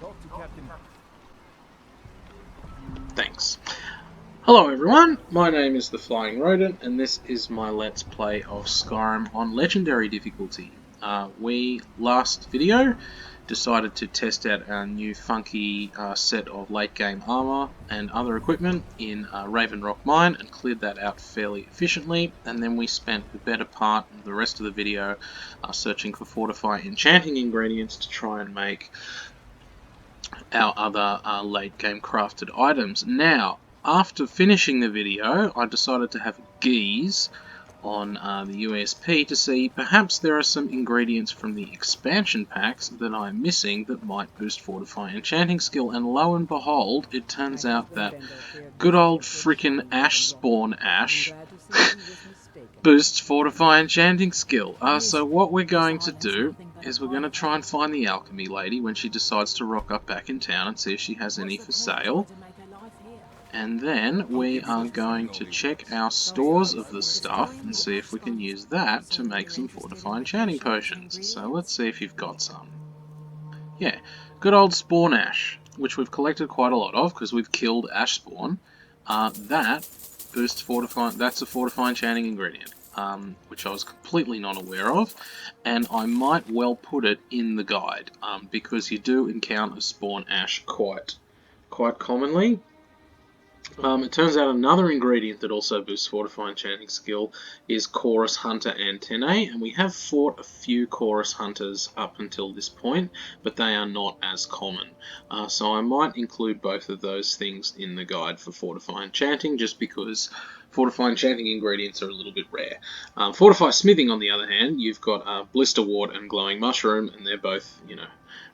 Talk to Captain. Thanks. Hello everyone, my name is the Flying Rodent, and this is my Let's Play of Skyrim on Legendary difficulty. We, last video, decided to test out our new funky set of late game armor and other equipment in Raven Rock Mine and cleared that out fairly efficiently, and then we spent the better part of the rest of the video searching for Fortify Enchanting ingredients to try and make our other late game crafted items. Now, after finishing the video, I decided to have a gaze on the USP to see perhaps there are some ingredients from the expansion packs that I'm missing that might boost Fortify Enchanting skill, and lo and behold, it turns out that good old frickin' Ash Spawn Ash boosts Fortify Enchanting skill. So what we're going to do is we're going to try and find the alchemy lady when she decides to rock up back in town and see if she has any for sale. And then we are going to check our stores of the stuff and see if we can use that to make some Fortify Enchanting potions. So let's see if you've got some. Yeah, good old Spawn Ash, which we've collected quite a lot of because we've killed Ash Spawn. That boosts Fortify, that's a Fortify Enchanting ingredient, which I was completely not aware of, and I might well put it in the guide, because you do encounter Spawn Ash quite commonly. It turns out another ingredient that also boosts Fortify Enchanting skill is Chorus Hunter Antennae, and we have fought a few Chorus Hunters up until this point, but they are not as common. So I might include both of those things in the guide for Fortify Enchanting, just because Fortify Enchanting ingredients are a little bit rare. Fortify Smithing, on the other hand, you've got Blister Wart and Glowing Mushroom, and they're both,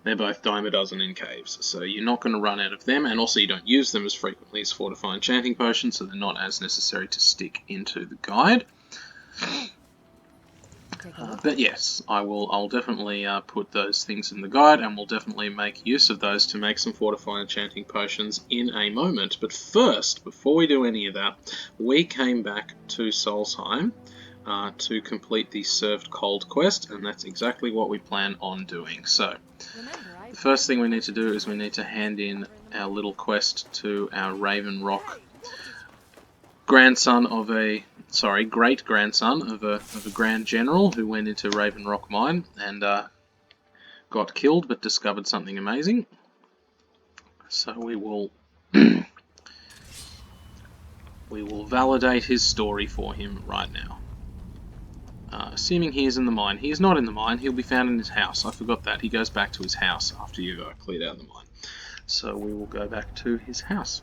they're both dime a dozen in caves, so you're not going to run out of them, and also you don't use them as frequently as Fortify Enchanting potions, so they're not as necessary to stick into the guide. But yes, I'll definitely put those things in the guide, and we'll definitely make use of those to make some Fortify Enchanting potions in a moment. But first, before we do any of that, we came back to Solstheim to complete the Served Cold quest, and that's exactly what we plan on doing. So, the first thing we need to do is we need to hand in our little quest to our Raven Rock great-grandson of a Grand General who went into Raven Rock Mine and got killed but discovered something amazing. So we will validate his story for him right now. Assuming he is in the mine. He is not in the mine, he'll be found in his house. I forgot that. He goes back to his house after you've cleared out the mine. So we will go back to his house.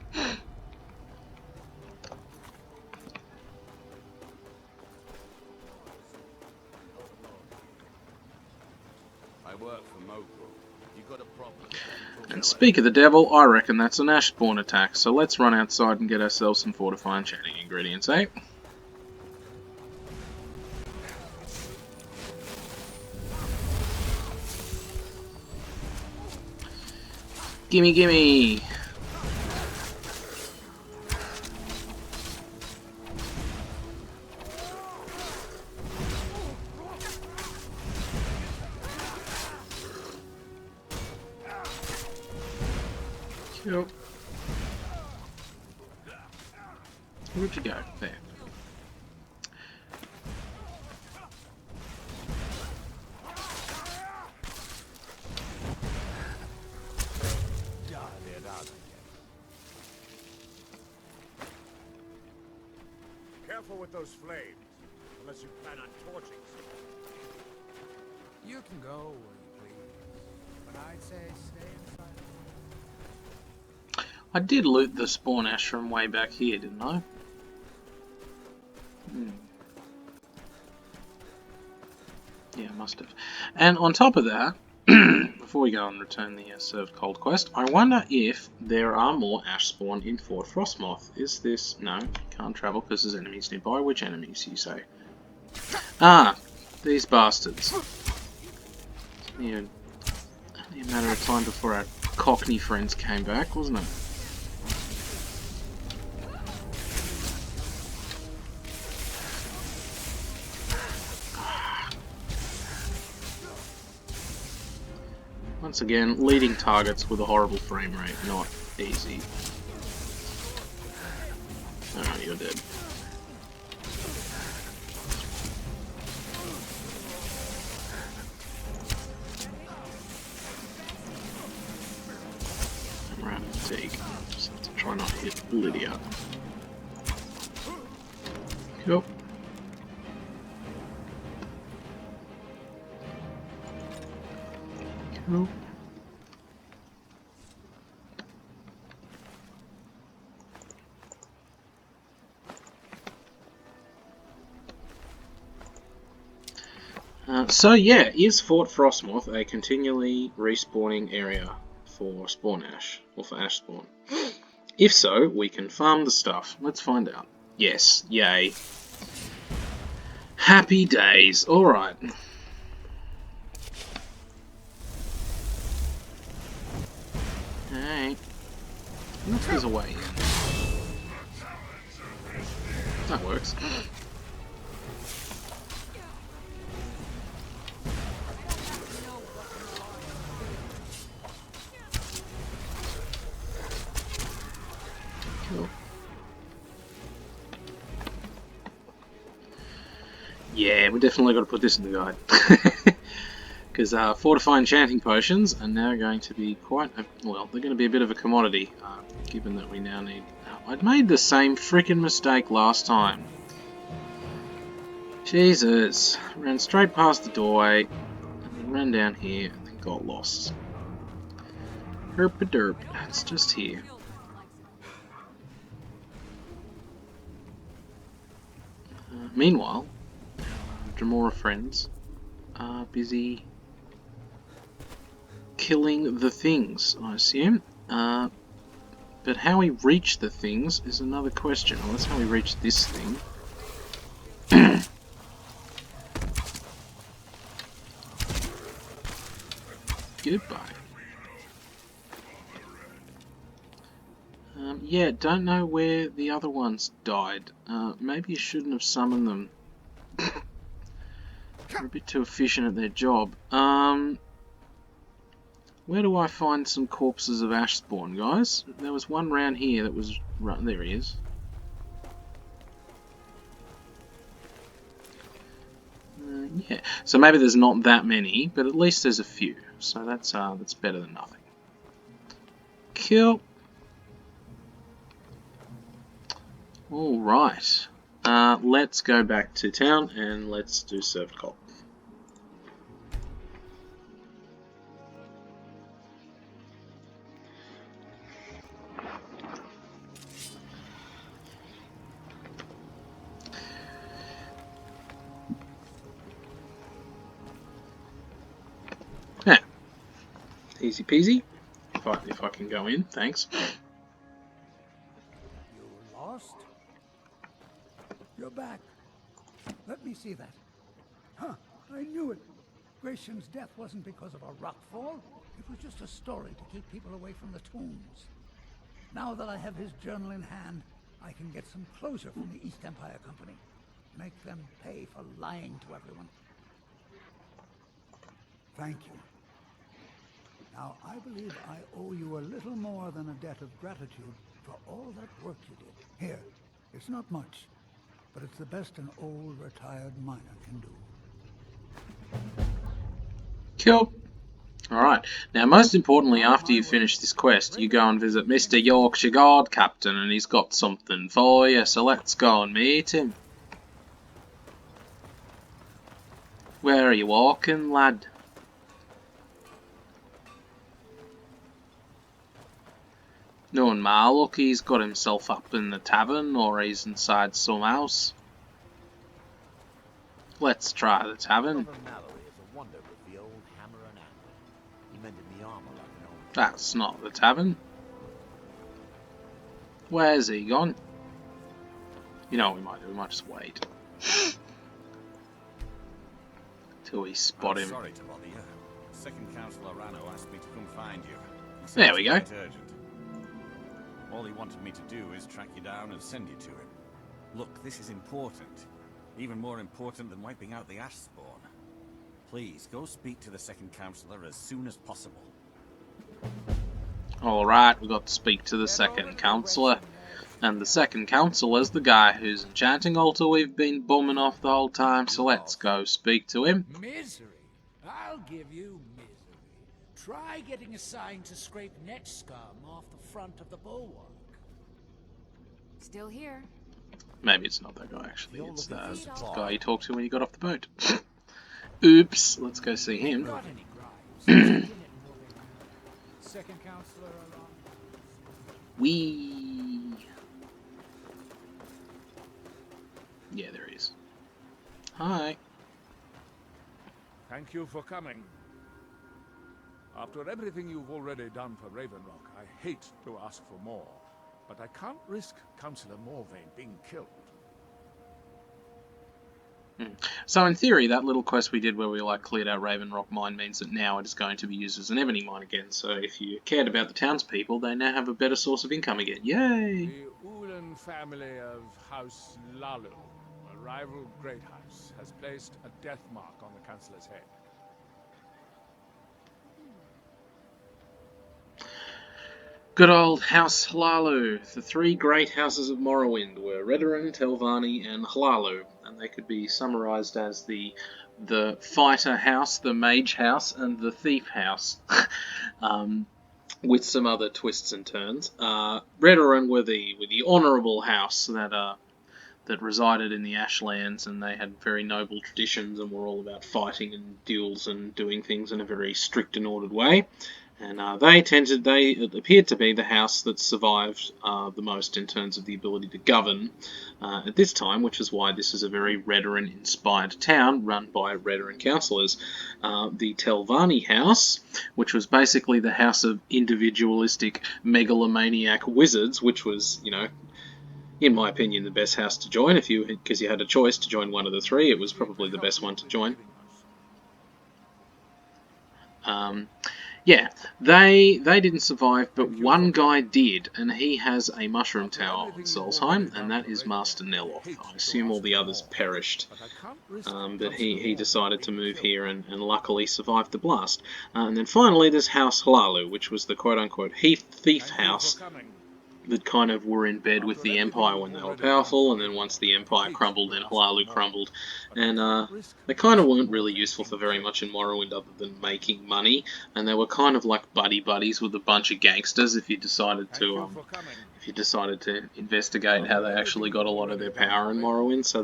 And speak of the devil, I reckon that's an Ash Spawn attack, so let's run outside and get ourselves some Fortify Enchanting ingredients, eh? Gimme, gimme! Yep. Where'd you go? There. Careful with those flames, unless you plan on torching someone. You can go where you please, but I'd say stay inside. I did loot the Spawn Ash from way back here, didn't I? Yeah, I must have. And on top of that, before we go and return the Served Cold quest, I wonder if there are more Ash Spawn in Fort Frostmoth. Is this... No, can't travel because there's enemies nearby. Which enemies, you say? Ah, these bastards. It's only a matter of time before our Cockney friends came back, wasn't it? Once again, leading targets with a horrible frame rate, not easy. Oh, you're dead. Round fatigue. Just have to try not to hit Lydia. Cool. Cool. So yeah, is Fort Frostmoth a continually respawning area for spawn ash, or for ash spawn? If so, we can farm the stuff. Let's find out. Yes, yay. Happy days, alright. Alright. Unless there's a way in. That works. Cool. Yeah, we definitely got to put this in the guide. Because Fortify Enchanting potions are now going to be quite, well, they're going to be a bit of a commodity, given that we now need... I'd made the same freaking mistake last time. Jesus, ran straight past the doorway, and then ran down here, and then got lost. Herp-a-derp, it's just here. Meanwhile, Dremora friends are busy killing the things, I assume. But how we reach the things is another question. Well, that's how we reach this thing. Goodbye. Yeah, don't know where the other ones died. Maybe you shouldn't have summoned them. They're a bit too efficient at their job. Where do I find some corpses of ash spawn, guys? There was one round here that was... Right, there he is. Yeah, so maybe there's not that many, but at least there's a few. So that's better than nothing. Cool. Alright. Let's go back to town and let's do served cult. Yeah. Easy peasy. If I can go in, thanks. You lost? You're back. Let me see that. Huh, I knew it. Gratian's death wasn't because of a rockfall. It was just a story to keep people away from the tombs. Now that I have his journal in hand, I can get some closure from the East Empire Company. Make them pay for lying to everyone. Thank you. Now, I believe I owe you a little more than a debt of gratitude for all that work you did. Here, it's not much, but it's the best an old retired miner can do. Cool. Alright, now most importantly, after you finish this quest, you go and visit Mr. Yorkshire Guard Captain, and he's got something for you, so let's go and meet him. Where are you walking, lad? Knowing my luck, he's got himself up in the tavern, or he's inside some house. Let's try the tavern. That's not the tavern. Where's he gone? You know what we might do, we might just wait. Till we spot him. Sorry to bother you. Second Councillor Rano asked me to come find you. There we go. Urgent. All he wanted me to do is track you down and send you to him. Look, this is important. Even more important than wiping out the ash spawn. Please, go speak to the second Councillor as soon as possible. Alright, we've got to speak to the second councillor. And the second councillor's the guy whose enchanting altar we've been bombing off the whole time, so let's go speak to him. Misery? I'll give you misery. Try getting a sign to scrape net scum off the front of the bulwark. Still here. Maybe it's not that guy actually, it's the guy you talked to when you got off the boat. Oops, let's go see him. Got any bribes? Second counselor along. Wee. Yeah, there he is. Hi. Thank you for coming. After everything you've already done for Ravenrock, I hate to ask for more, but I can't risk Councillor Morvayn being killed. So in theory, that little quest we did where we cleared out Ravenrock Mine means that now it is going to be used as an ebony mine again. So if you cared about the townspeople, they now have a better source of income again. Yay! The Ulan family of House Hlaalu, a rival great house, has placed a death mark on the Councillor's head. Good old House Hlaalu. The three great houses of Morrowind were Redoran, Telvanni, and Hlaalu, and they could be summarised as the fighter house, the mage house, and the thief house, with some other twists and turns. Redoran were the honourable house that resided in the Ashlands, and they had very noble traditions and were all about fighting and duels and doing things in a very strict and ordered way. And they appeared to be the house that survived the most in terms of the ability to govern at this time, which is why this is a very Redoran-inspired town run by Redoran councillors. The Telvanni house, which was basically the house of individualistic megalomaniac wizards, which was, in my opinion, the best house to join because you had a choice to join one of the three. It was probably the best one to join. Yeah, they didn't survive, but one guy did, and he has a mushroom tower on Solstheim, and that is Master Neloth. I assume all the others perished, but he decided to move here and luckily survived the blast. And then finally there's House Hlaalu, which was the quote-unquote thief house that kind of were in bed with the Empire when they were powerful, and then once the Empire crumbled, then Hlaalu crumbled. And they kind of weren't really useful for very much in Morrowind other than making money, and they were kind of like buddy-buddies with a bunch of gangsters if you decided to investigate how they actually got a lot of their power in Morrowind. So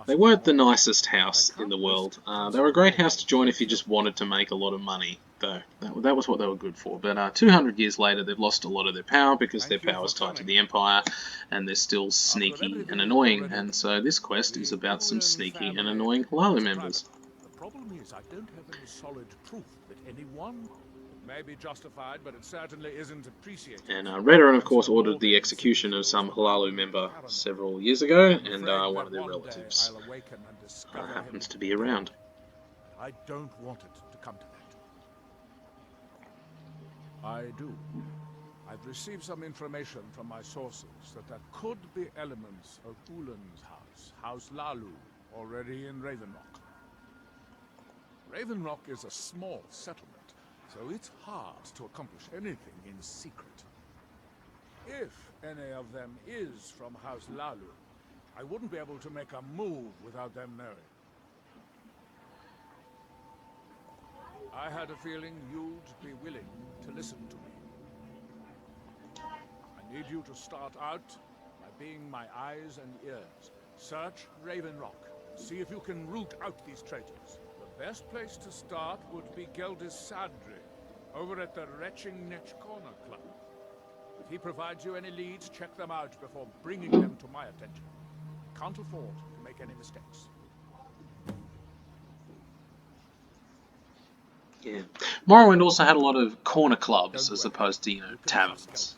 they weren't the nicest house in the world. They were a great house to join if you just wanted to make a lot of money, though. That was what they were good for. But 200 years later, they've lost a lot of their power because their power is tied to the Empire, and they're still sneaky and annoying. And so this quest is about some sneaky and annoying Hlaalu members. The problem is I don't have any solid proof that anyone may be justified, but it certainly isn't appreciated. And Redoran, of course, ordered the execution of some Hlaalu member several years ago, and one of their relatives happens to be around. I don't want it to come to that. I do. I've received some information from my sources that there could be elements of Ulan's house, House Hlaalu, already in Ravenrock. Ravenrock is a small settlement, so it's hard to accomplish anything in secret. If any of them is from House Hlaalu, I wouldn't be able to make a move without them knowing. I had a feeling you'd be willing to listen to me. I need you to start out by being my eyes and ears. Search Ravenrock. See if you can root out these traitors. The best place to start would be Geldis Sadri, over at the Retching Netch Corner Club. If he provides you any leads, check them out before bringing them to my attention. I can't afford to make any mistakes. Yeah. Morrowind also had a lot of corner clubs as opposed to, taverns.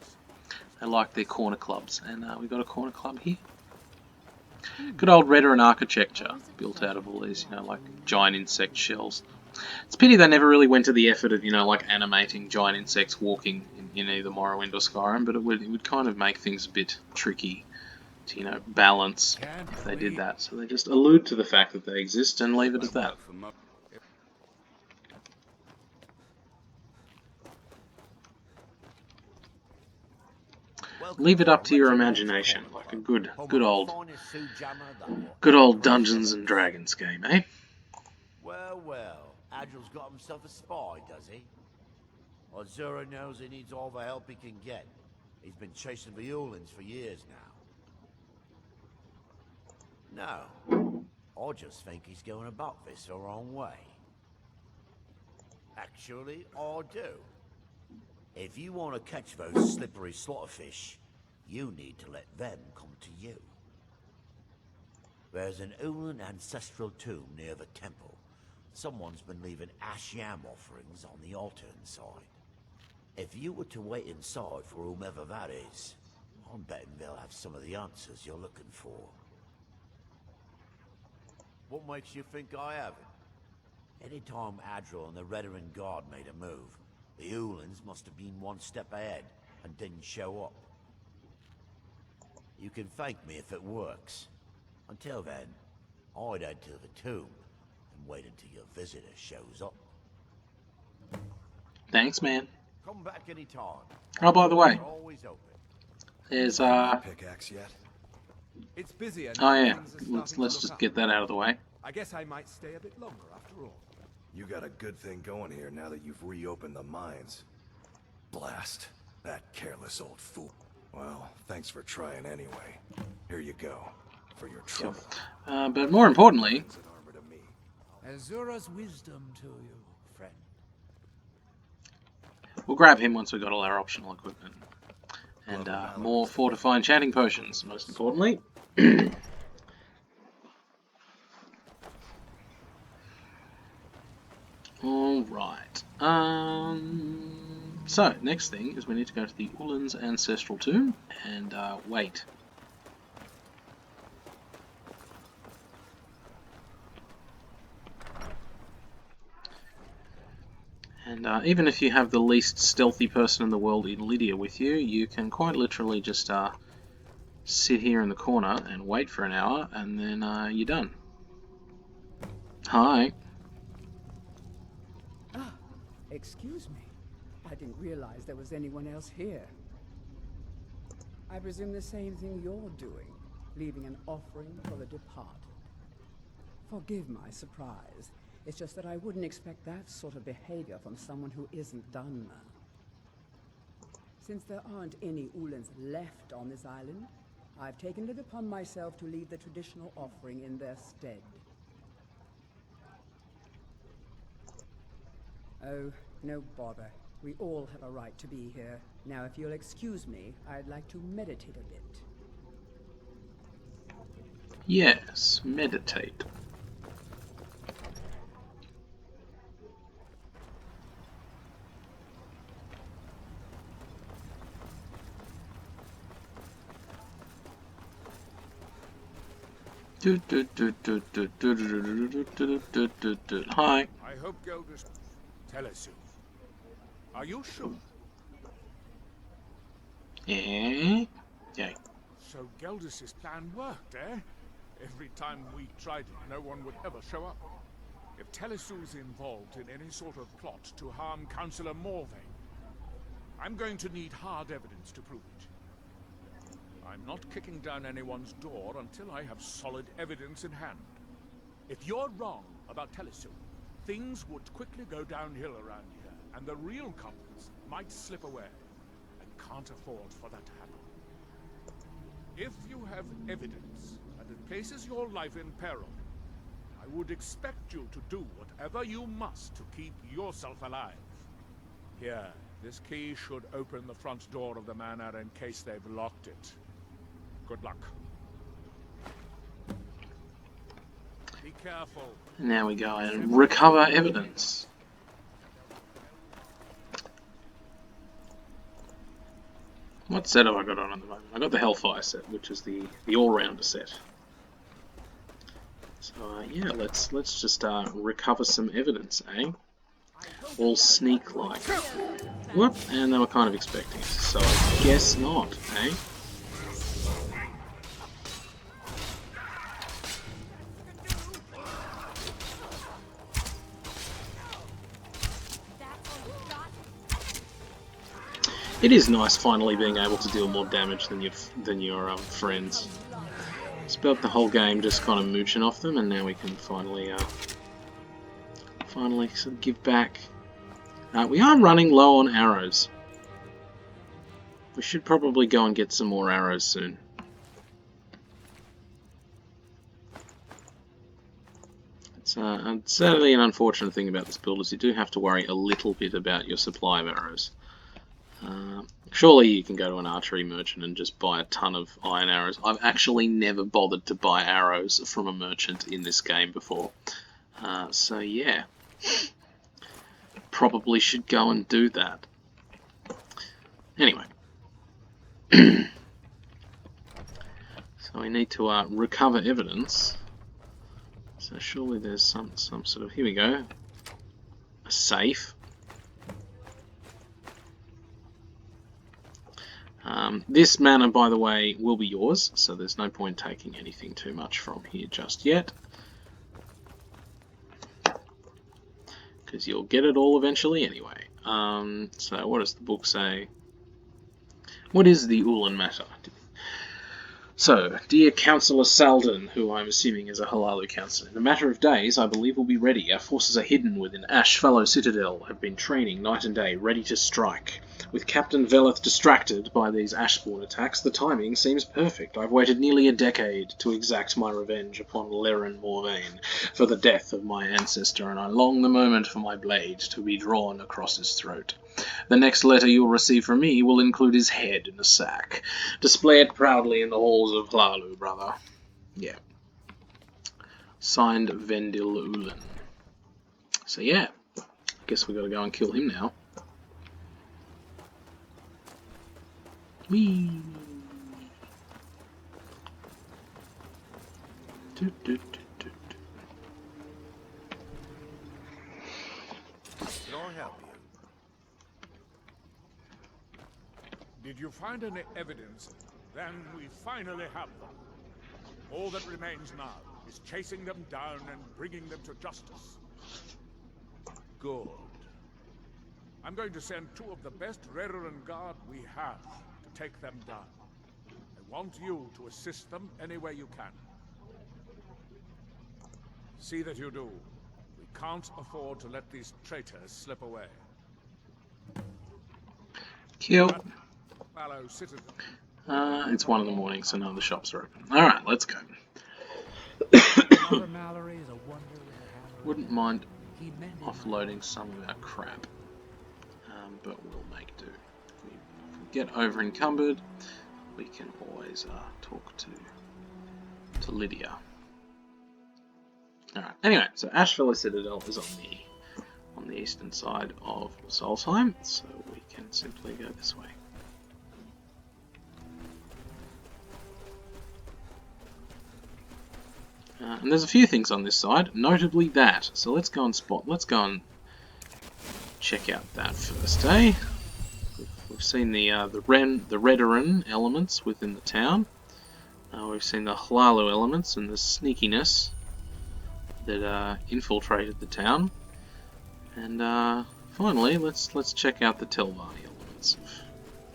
They liked their corner clubs, and we got a corner club here. Good old Redoran architecture, built out of all these, giant insect shells. It's a pity they never really went to the effort of, animating giant insects walking in either Morrowind or Skyrim, but it would kind of make things a bit tricky to, balance if they did that. So they just allude to the fact that they exist and leave it at that. leave it up to your imagination, like a good old Dungeons and Dragons game, eh? Well, well, Adril's got himself a spy, does he? Azura knows he needs all the help he can get. He's been chasing the Hlaalu for years now. No, I just think he's going about this the wrong way. Actually, I do. If you want to catch those slippery slaughterfish, you need to let them come to you. There's an Hlaalu ancestral tomb near the temple. Someone's been leaving ash yam offerings on the altar inside. If you were to wait inside for whomever that is, I'm betting they'll have some of the answers you're looking for. What makes you think I haven't? Anytime Adril and the Redarin Guard made a move, the Hlaalu must have been one step ahead and didn't show up. You can thank me if it works. Until then, I'd head to the tomb and wait until your visitor shows up. Thanks, man. Come back anytime. Oh, by the way, They're always open. there's Pickaxe yet? It's busy. And oh yeah, things are starting to let's look just up. get that out of the way. I guess I might stay a bit longer after all. You got a good thing going here now that you've reopened the mines. Blast. That careless old fool. Well, thanks for trying anyway. Here you go. For your trouble. But more importantly, It's an armor to me. Azura's wisdom to you, friend. we'll grab him once we've got all our optional equipment. And more Fortify Enchanting potions, most importantly. Alright. So, next thing is we need to go to the Hlaalu's ancestral tomb and wait. And even if you have the least stealthy person in the world in Lydia with you, you can quite literally just sit here in the corner and wait for an hour, and then you're done. Hi. Ah, excuse me. I didn't realize there was anyone else here. I presume the same thing you're doing, leaving an offering for the departed. Forgive my surprise. It's just that I wouldn't expect that sort of behavior from someone who isn't Dunmer. Since there aren't any Hlaalu left on this island, I've taken it upon myself to leave the traditional offering in their stead. Oh, no bother. We all have a right to be here. Now, if you'll excuse me, I'd like to meditate a bit. Yes, meditate. Hi. I hope Geldis... Tell us you. Are you sure? Yeah. Yeah. So Geldis' plan worked, eh? Every time we tried it, no one would ever show up. If Telesu's involved in any sort of plot to harm Councillor Morvain, I'm going to need hard evidence to prove it. I'm not kicking down anyone's door until I have solid evidence in hand. If you're wrong about Telesu, things would quickly go downhill around here, and the real culprits might slip away. I can't afford for that to happen. If you have evidence, and it places your life in peril, I would expect you to do whatever you must to keep yourself alive. Here, this key should open the front door of the manor in case they've locked it. Good luck. Be careful. Now we go and recover evidence. What set have I got on at the moment? I got the Hellfire set, which is the all-rounder set. So yeah, let's just recover some evidence, eh? All sneak-like. Whoop, and they were kind of expecting it, so I guess not, eh? It is nice finally being able to deal more damage than your friends. Spent the whole game just kind of mooching off them, and now we can finally sort of give back. We are running low on arrows. We should probably go and get some more arrows soon. It's sadly an unfortunate thing about this build is you do have to worry a little bit about your supply of arrows. Surely you can go to an archery merchant and just buy a ton of iron arrows. I've actually never bothered to buy arrows from a merchant in this game before. So yeah, probably should go and do that. Anyway. So we need to recover evidence. So surely there's some sort of... Here we go. A safe. This manor, by the way, will be yours, so there's no point taking anything too much from here just yet. Because you'll get it all eventually anyway. So what does the book say? What is the Ulan matter? So, dear Councillor Salden, who I'm assuming is a Hlaalu councillor, in a matter of days, I believe we'll be ready. Our forces are hidden within Ashfellow Citadel, have been training night and day, ready to strike. With Captain Veleth distracted by these Ashborn attacks, the timing seems perfect. I've waited nearly a decade to exact my revenge upon Hlaalu+Morag for the death of my ancestor, and I long the moment for my blade to be drawn across his throat. The next letter you'll receive from me will include his head in a sack. Display it proudly in the halls of Hlaalu, brother. Yeah. Signed, Vendil Ulan. So yeah, I guess we got to go and kill him now. Whee! Can I help you? Did you find any evidence? Then we finally have them. All that remains now is chasing them down and bringing them to justice. Good. I'm going to send 2 of the best Redoran guard we have to take them down. I want you to assist them any way you can. See that you do. We can't afford to let these traitors slip away. Kill. Ashfellow Citadel. It's 1 in the morning, so none of the shops are open. Alright, let's go. Wouldn't mind offloading some of our crap, but we'll make do. If we get over encumbered, we can always talk to Lydia. Alright, anyway, so Ashfellow Citadel is on the eastern side of Solstheim, so we can simply go this way. And there's a few things on this side, notably that. So let's go and check out that first, eh? We've seen the Redoran elements within the town. We've seen the Hlaalu elements and the sneakiness that infiltrated the town. And finally, let's check out the Telvanni elements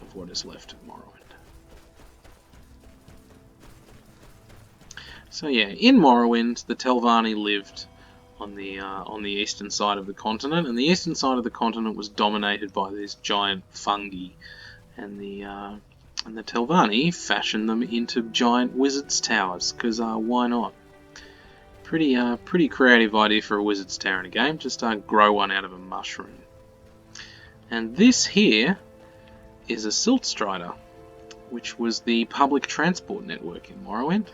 of what is left of Morrowind. So yeah, in Morrowind, the Telvanni lived on the eastern side of the continent, and the eastern side of the continent was dominated by these giant fungi, and the Telvanni fashioned them into giant wizards' towers, because why not? Pretty creative idea for a wizard's tower in a game. Just grow one out of a mushroom. And this here is a Silt Strider, which was the public transport network in Morrowind.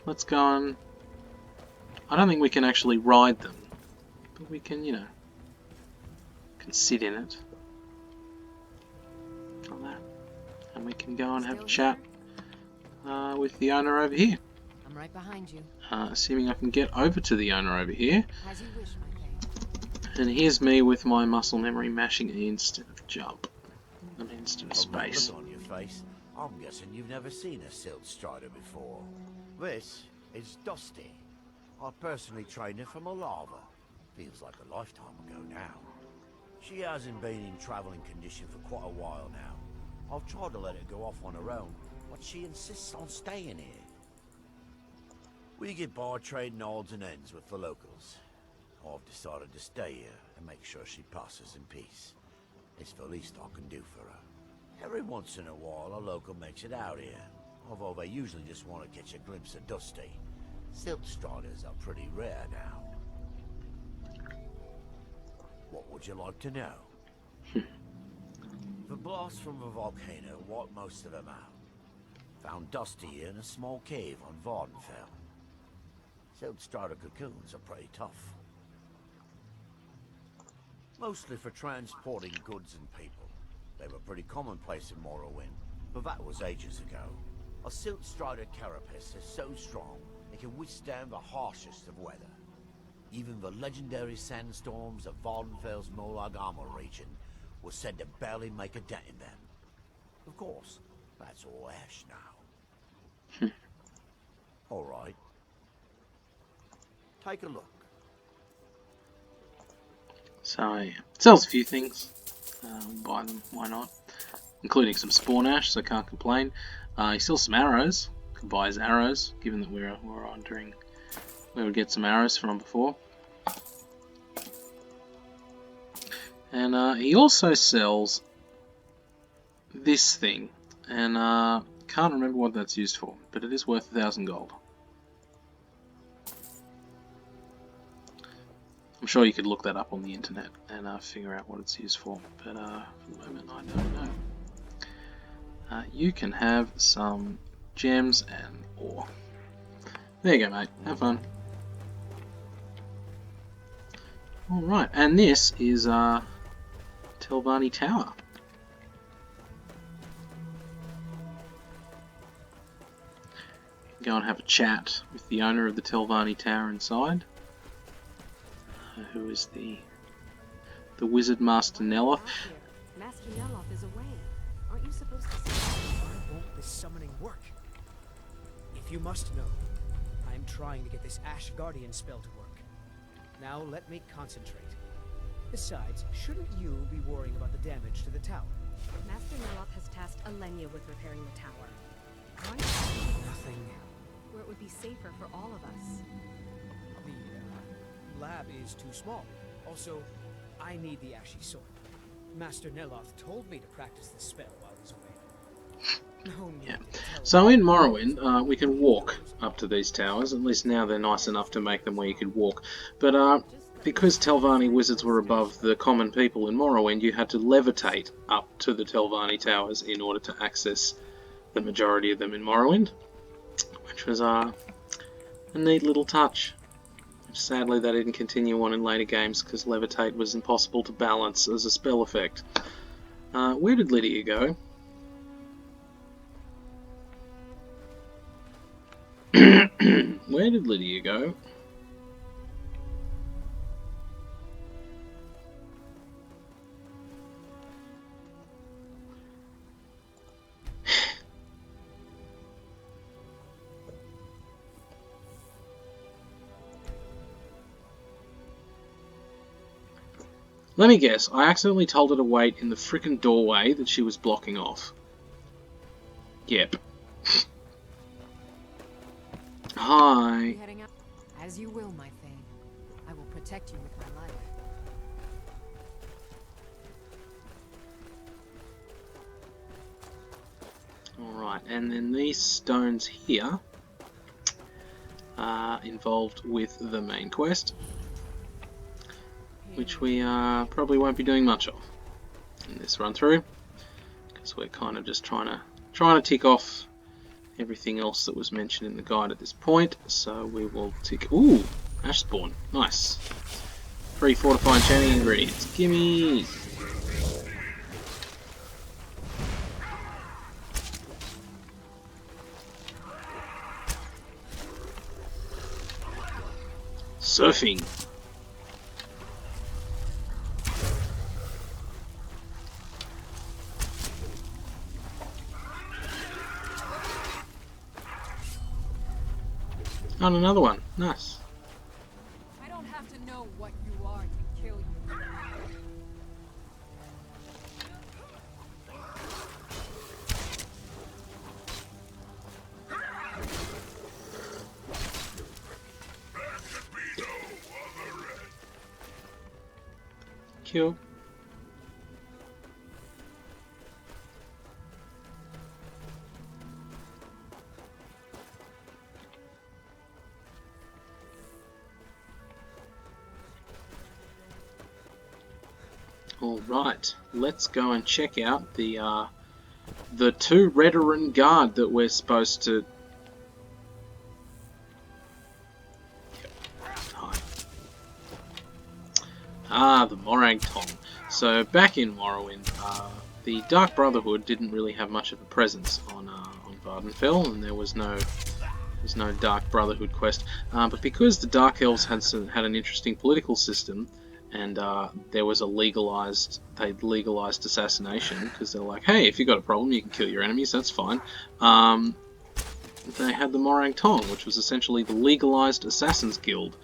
Let's go on. I don't think we can actually ride them, but we can, can sit in it. Like that. And we can go and have a chat with the owner over here. I'm right behind you. Assuming I can get over to the owner over here. As you wish, my friend. And here's me with my muscle memory mashing E instead of jump. I mean, instead of From that space. look on your face, I'm guessing you've never seen a Silt Strider before. This is Dusty. I personally trained her from a lava. Feels like a lifetime ago now. She hasn't been in traveling condition for quite a while now. I've tried to let her go off on her own, but she insists on staying here. We get by trading odds and ends with the locals. I've decided to stay here and make sure she passes in peace. It's the least I can do for her. Every once in a while, a local makes it out here, although they usually just want to catch a glimpse of Dusty. Silk striders are pretty rare now. What would you like to know? The blast from the volcano wiped most of them out. Found Dusty in a small cave on Vardenfell. Silk strider cocoons are pretty tough. Mostly for transporting goods and people. They were pretty commonplace in Morrowind, but that was ages ago. A silk strider carapace is so strong it can withstand the harshest of weather. Even the legendary sandstorms of Vardenfell's Molag Armor region were said to barely make a dent in them. Of course, that's all ash now. Alright. Take a look. So yeah, sells a few things. Buy them, why not? Including some spawn ash, so can't complain. He sells some arrows. Could buy his arrows, given that we're wondering where we get some arrows from before. And he also sells this thing, and can't remember what that's used for, but it is worth 1,000 gold. I'm sure you could look that up on the internet and figure out what it's used for, but for the moment I don't know. You can have some gems and ore. There you go, mate. Have fun. Alright, and this is Telvanni Tower. Go and have a chat with the owner of the Telvanni Tower inside. Who is the Wizard Master Neloth? Master Neloth is away. Aren't you supposed to say? Why won't this summoning work? If you must know, I am trying to get this Ash Guardian spell to work. Now let me concentrate. Besides, shouldn't you be worrying about the damage to the tower? Master Neloth has tasked Alenia with repairing the tower. Why? Nothing. Where it would be safer for all of us. The lab is too small. Also, I need the Ashy Sword. Master Neloth told me to practice the spell while I was away. No need Yeah. to tell So in Morrowind, we can walk up to these towers. At least now they're nice enough to make them where you can walk. But because Telvanni wizards were above the common people in Morrowind, you had to levitate up to the Telvanni towers in order to access the majority of them in Morrowind, which was a neat little touch. Sadly, they didn't continue on in later games because levitate was impossible to balance as a spell effect. Where did Lydia go? Where did Lydia go? Let me guess, I accidentally told her to wait in the frickin' doorway that she was blocking off. Yep. Hi. Heading up? As you will, my Thane. I will protect you with my life. Alright, and then these stones here are involved with the main quest, which we probably won't be doing much of in this run through, because we're kind of just trying to tick off everything else that was mentioned in the guide at this point. So we will tick. Ooh, ash spawn, nice. 3 Fortify Enchanting ingredients. Gimme. Surfing. On another one. Nice. I don't have to know what you are to kill you. Cool. Alright, let's go and check out the 2 Veteran Guard that we're supposed to... The Morag Tong. So, back in Morrowind, the Dark Brotherhood didn't really have much of a presence on Vvardenfell, and there was no Dark Brotherhood quest. But because the Dark Elves had an interesting political system, and there was they'd legalized assassination, because they're like, hey, if you've got a problem, you can kill your enemies, that's fine. They had the Morag Tong, which was essentially the legalized Assassins Guild.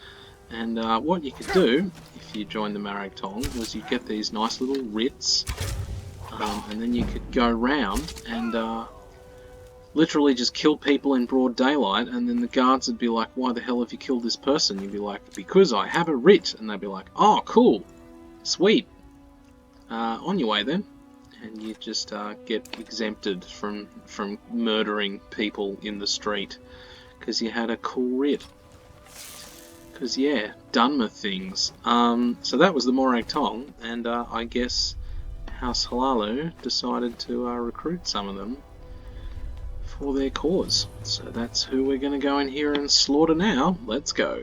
And what you could do, if you joined the Morag Tong, was you'd get these nice little writs, and then you could go round and literally just kill people in broad daylight, and then the guards would be like, why the hell have you killed this person? You'd be like, because I have a writ. And they'd be like, oh, cool, sweet, on your way then. And you just get exempted from murdering people in the street, because you had a cool writ. Because, yeah, Dunmer things. So that was the Morag Tong, and I guess House Hlaalu decided to recruit some of them for their cause. So that's who we're going to go in here and slaughter now. Let's go.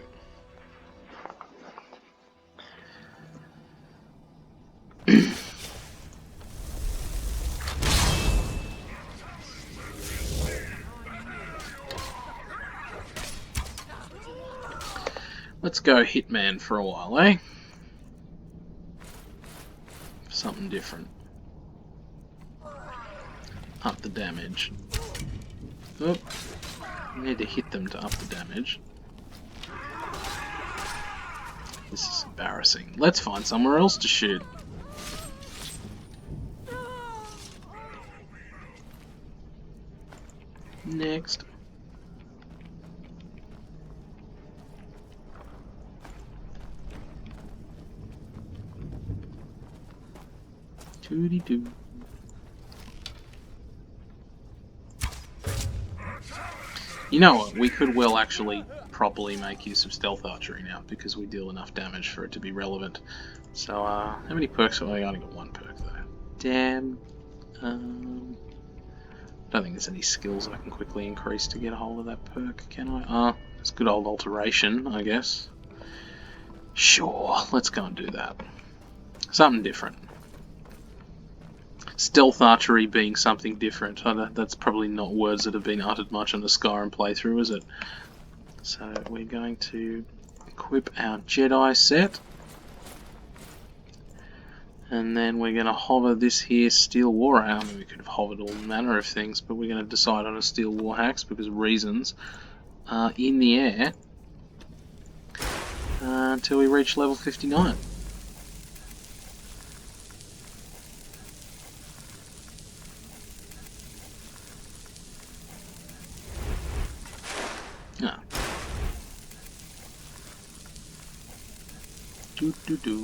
Let's go Hitman for a while, eh? Something different. Up the damage. Oh, need to hit them to up the damage. This is embarrassing. Let's find somewhere else to shoot. Next. Doody-doo. You know what, we could well actually properly make use of stealth archery now, because we deal enough damage for it to be relevant. So, how many perks have I only got 1 perk though? Damn. Don't think there's any skills I can quickly increase to get a hold of that perk, can I? It's good old alteration, I guess. Sure, let's go and do that. Something different. Stealth archery being something different. That's probably not words that have been uttered much on the Skyrim playthrough, is it? So we're going to equip our Jedi set. And then we're going to hover this here Steel War Axe. I mean, we could have hovered all manner of things, but we're going to decide on a Steel War Axe because of reasons. In the air. Until we reach level 59. Do.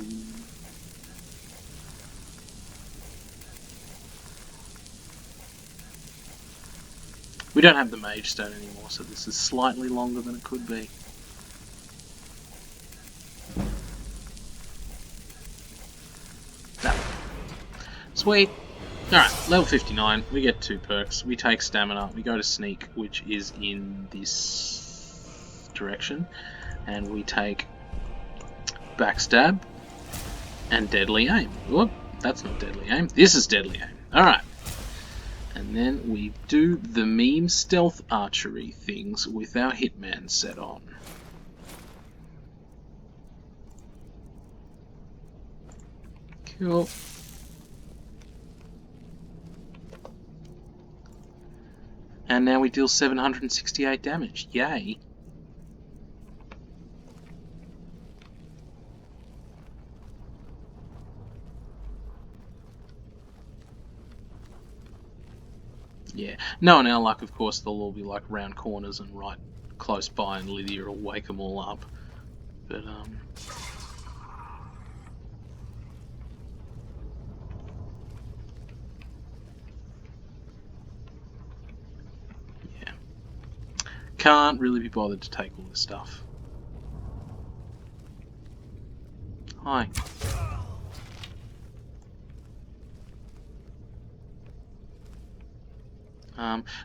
We don't have the Mage Stone anymore, so this is slightly longer than it could be. Sweet. Alright, level 59. We get 2 perks. We take Stamina. We go to Sneak, which is in this direction. And we take Backstab and Deadly Aim. Whoop, that's not Deadly Aim. This is Deadly Aim. Alright. And then we do the meme stealth archery things with our Hitman set on. Cool. And now we deal 768 damage. Yay. Yeah. Knowing our luck, of course, they'll all be like round corners and right close by, and Lydia will wake them all up. But, can't really be bothered to take all this stuff. Hi.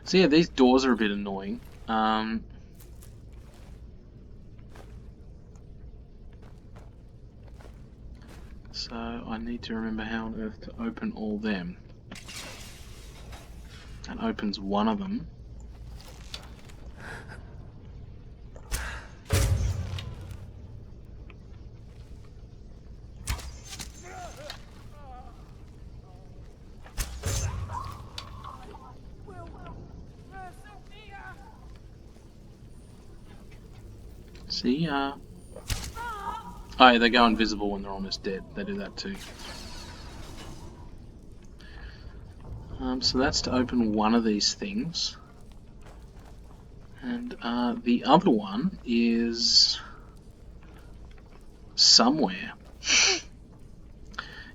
So yeah, these doors are a bit annoying. So I need to remember how on earth to open all them. That opens one of them. See, oh yeah, they go invisible when they're almost dead. They do that too. So that's to open one of these things. And the other one is somewhere.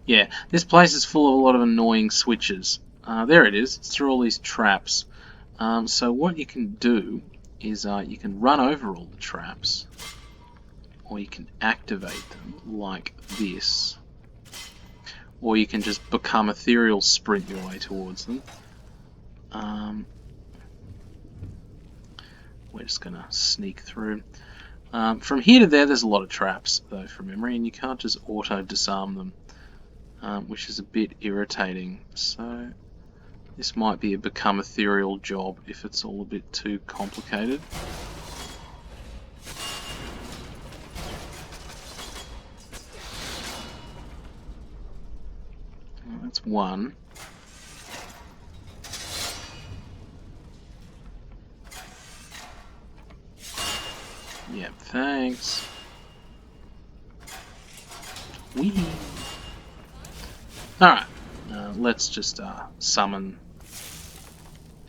Yeah, this place is full of a lot of annoying switches. There it is. It's through all these traps. So what you can do is you can run over all the traps, or you can activate them like this, or you can just become ethereal sprint your way towards them. We're just gonna sneak through. From here to there's a lot of traps though from memory, and you can't just auto disarm them, which is a bit irritating. So this might be a become ethereal job if it's all a bit too complicated. Well, that's one. Yep, thanks. Whee! Alright, let's just summon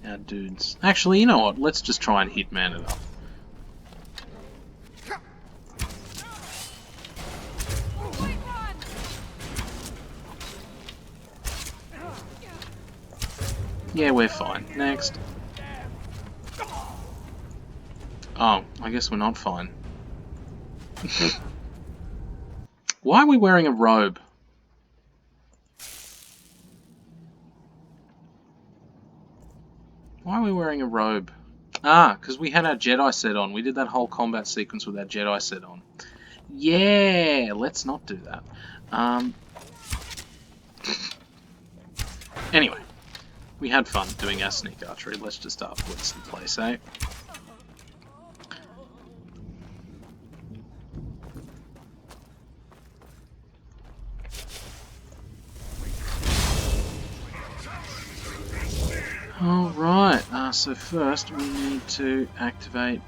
our dudes. Actually, you know what? Let's just try and hitman it up. Yeah, we're fine. Next. Oh, I guess we're not fine. Why are we wearing a robe? Why are we wearing a robe? Ah, because we had our Jedi set on. We did that whole combat sequence with our Jedi set on. Yeah, let's not do that. Anyway, we had fun doing our sneak archery. Let's just blitz the place, eh? Alright, so first we need to activate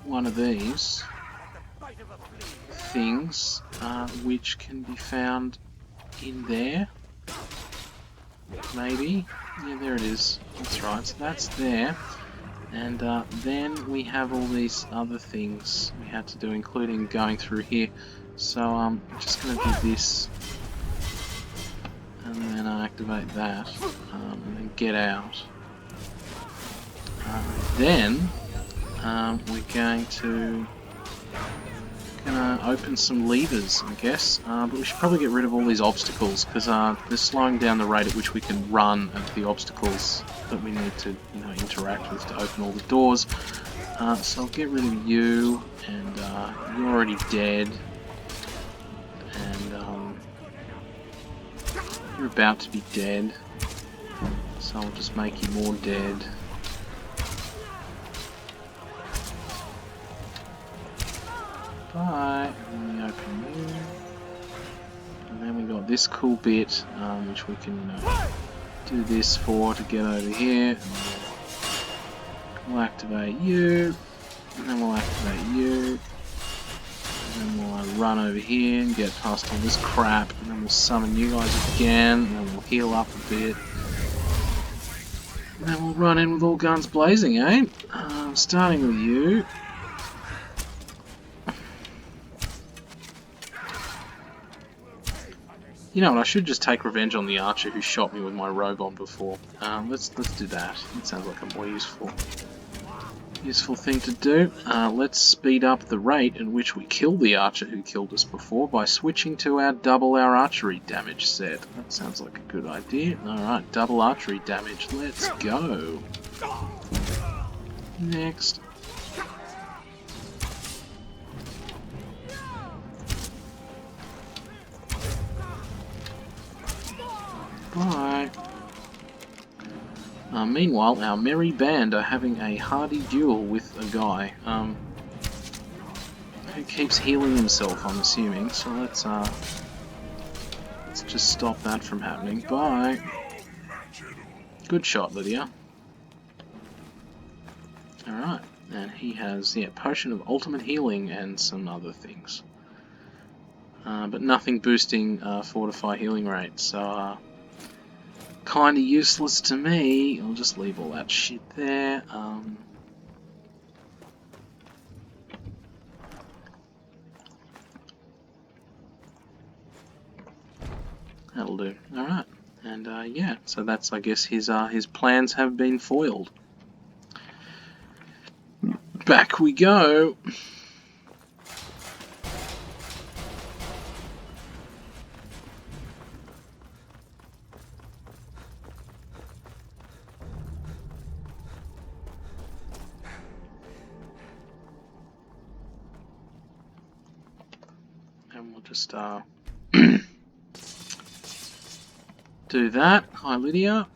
one of these things, which can be found in there. Maybe? Yeah, there it is. That's right, so that's there. And then we have all these other things we had to do, including going through here. So I'm just going to do this. And then activate that. And then get out. Then we're going to open some levers, I guess, but we should probably get rid of all these obstacles because they're slowing down the rate at which we can run at the obstacles that we need to, interact with to open all the doors. So I'll get rid of you, and you're already dead, and you're about to be dead, so I'll just make you more dead. Bye. And then we open you. And then we got this cool bit, which we can do this for to get over here. And we'll activate you. And then we'll activate you. And then we'll run over here and get past all this crap. And then we'll summon you guys again. And then we'll heal up a bit. And then we'll run in with all guns blazing, eh? Starting with you. You know what, I should just take revenge on the archer who shot me with my robe on before. Let's do that. It sounds like a more useful Useful thing to do. Let's speed up the rate at which we kill the archer who killed us before by switching to our double our archery damage set. That sounds like a good idea. Alright, double archery damage. Let's go. Next. Bye. Meanwhile, our merry band are having a hardy duel with a guy who keeps healing himself, I'm assuming. So let's just stop that from happening. Bye. Good shot, Lydia. Alright, and he has, yeah, potion of ultimate healing and some other things. But nothing boosting fortify healing rate, so kinda useless to me. I'll just leave all that shit there. That'll do. Alright. And yeah, so that's, I guess, his plans have been foiled. Back we go. And we'll just do that. Hi, Lydia.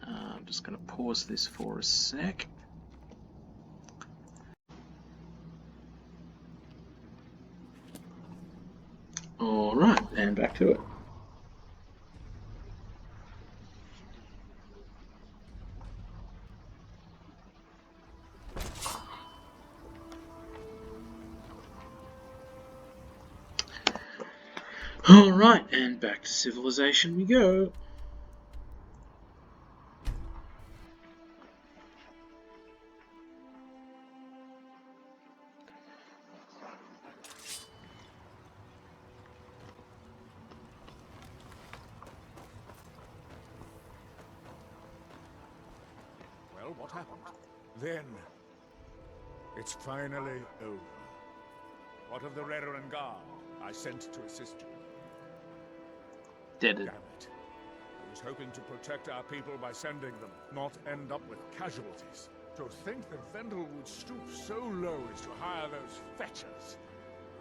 I'm just going to pause this for a sec. Alright, and back to it. Alright, and back to civilization we go. Well, what happened? Then, it's finally over. What of the Reverend Guard I sent to assist you? Dead. Damn it. I was hoping to protect our people by sending them, not end up with casualties. To think that Vendel would stoop so low as to hire those fetchers.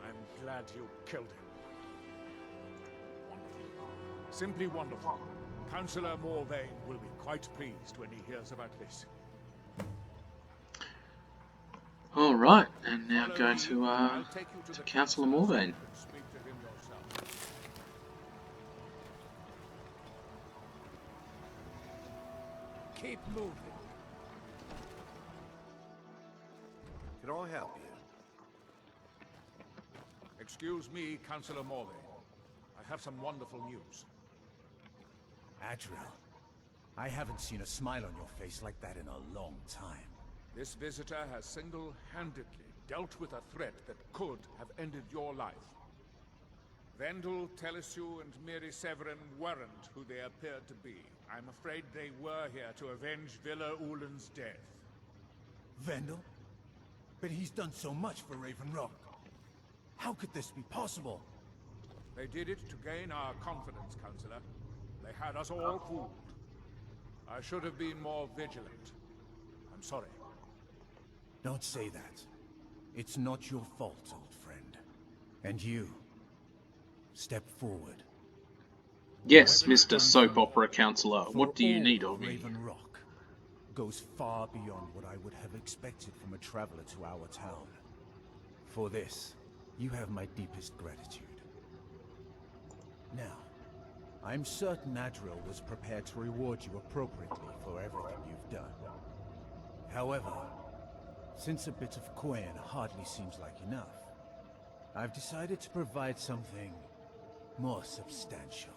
I'm glad you killed him. Wonderful. Simply wonderful. Councillor Morvayn will be quite pleased when he hears about this. Alright, and now go to Councillor Morvayn. Keep moving. Can I help you? Excuse me, Councillor Morvayn. I have some wonderful news. Adriel, I haven't seen a smile on your face like that in a long time. This visitor has single-handedly dealt with a threat that could have ended your life. Vendel, Telesue, and Mary Severin weren't who they appeared to be. I'm afraid they were here to avenge Villa Ulen's death. Vendel? But he's done so much for Raven Rock. How could this be possible? They did it to gain our confidence, Councillor. They had us all fooled. I should have been more vigilant. I'm sorry. Don't say that. It's not your fault, old friend. And you, step forward. Yes, Mr. Soap Opera Councillor, what do you need of me? Raven Rock goes far beyond what I would have expected from a traveler to our town. For this, you have my deepest gratitude. Now, I'm certain Adriel was prepared to reward you appropriately for everything you've done. However, since a bit of coin hardly seems like enough, I've decided to provide something more substantial.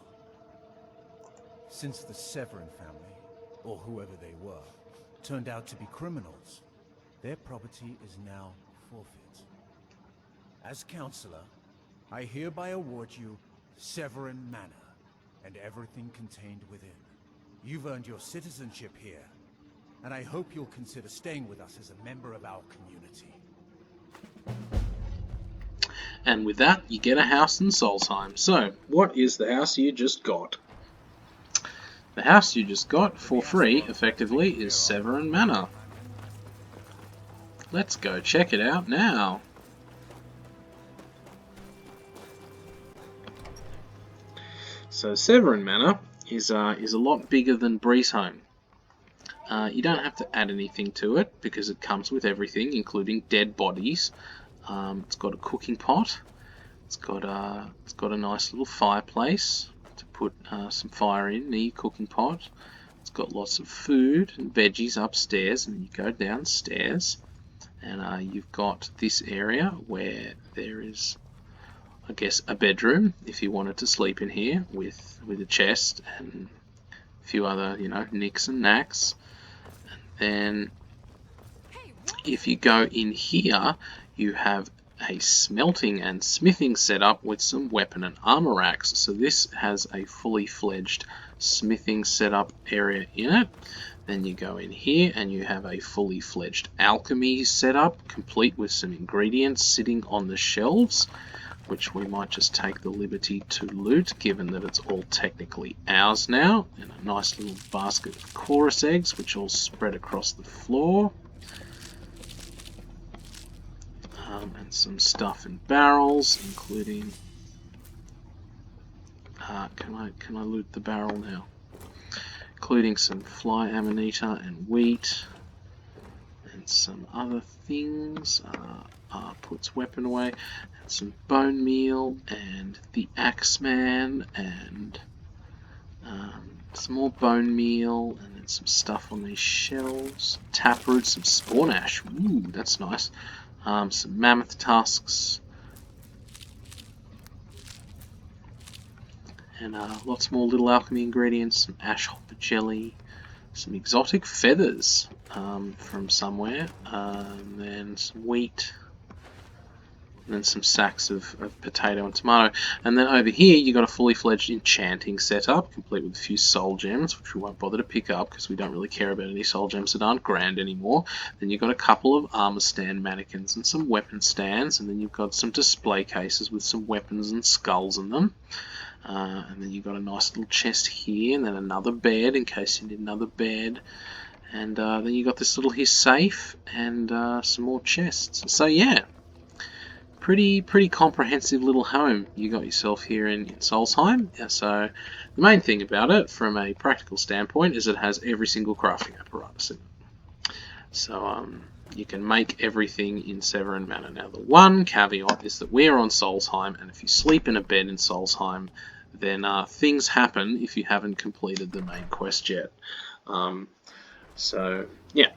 Since the Severin family, or whoever they were, turned out to be criminals, their property is now forfeit. As Councillor, I hereby award you Severin Manor, and everything contained within. You've earned your citizenship here, and I hope you'll consider staying with us as a member of our community. And with that, you get a house in Solstheim. So, what is the house you just got? The house you just got, for free, effectively, is Severin Manor. Let's go check it out now. So, Severin Manor is a lot bigger than Breezeholm. You don't have to add anything to it, because it comes with everything, including dead bodies. It's got a cooking pot. It's got a nice little fireplace to put some fire in the cooking pot. It's got lots of food and veggies upstairs, and you go downstairs, and you've got this area where there is, I guess, a bedroom if you wanted to sleep in here with a chest and a few other, nicks and knacks. And then if you go in here, you have a smelting and smithing setup with some weapon and armor racks. So this has a fully fledged smithing setup area in it. Then you go in here and you have a fully fledged alchemy setup, complete with some ingredients sitting on the shelves, which we might just take the liberty to loot, given that it's all technically ours now. And a nice little basket of chorus eggs, which all spread across the floor. And some stuff in barrels, including... can I loot the barrel now? Including some fly amanita and wheat, and some other things. Puts weapon away, and some bone meal, and the Axeman, and some more bone meal, and then some stuff on these shelves. Taproot, some spawn ash. Ooh, that's nice. Some mammoth tusks, and lots more little alchemy ingredients, some ash hopper jelly, some exotic feathers from somewhere, then some wheat, and then some sacks of potato and tomato. And then over here you got a fully fledged enchanting setup, complete with a few soul gems, which we won't bother to pick up because we don't really care about any soul gems that aren't grand anymore. Then you've got a couple of armor stand mannequins and some weapon stands, and then you've got some display cases with some weapons and skulls in them. And then you've got a nice little chest here, and then another bed in case you need another bed. And then you've got this little here safe and some more chests. So yeah, pretty comprehensive little home you got yourself here in Solstheim. So the main thing about it, from a practical standpoint, is it has every single crafting apparatus in it. So you can make everything in Severin Manor. Now the one caveat is that we're on Solstheim, and if you sleep in a bed in Solstheim, then things happen if you haven't completed the main quest yet. So yeah.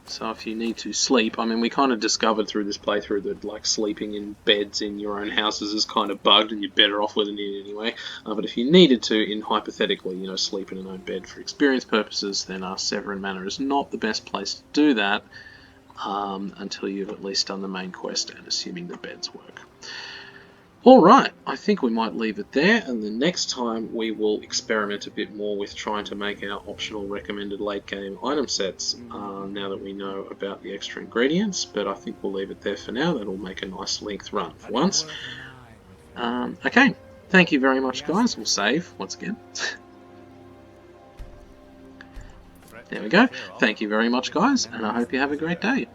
So if you need to sleep, I mean, we kind of discovered through this playthrough that like sleeping in beds in your own houses is kind of bugged, and you're better off with it anyway. But if you needed to, in hypothetically, sleep in an own bed for experience purposes, then Severin Manor is not the best place to do that until you've at least done the main quest, and assuming the beds work. Alright, I think we might leave it there, and the next time we will experiment a bit more with trying to make our optional recommended late game item sets, now that we know about the extra ingredients, but I think we'll leave it there for now. That'll make a nice length run for once. Okay, thank you very much guys, we'll save once again. There we go, thank you very much guys, and I hope you have a great day.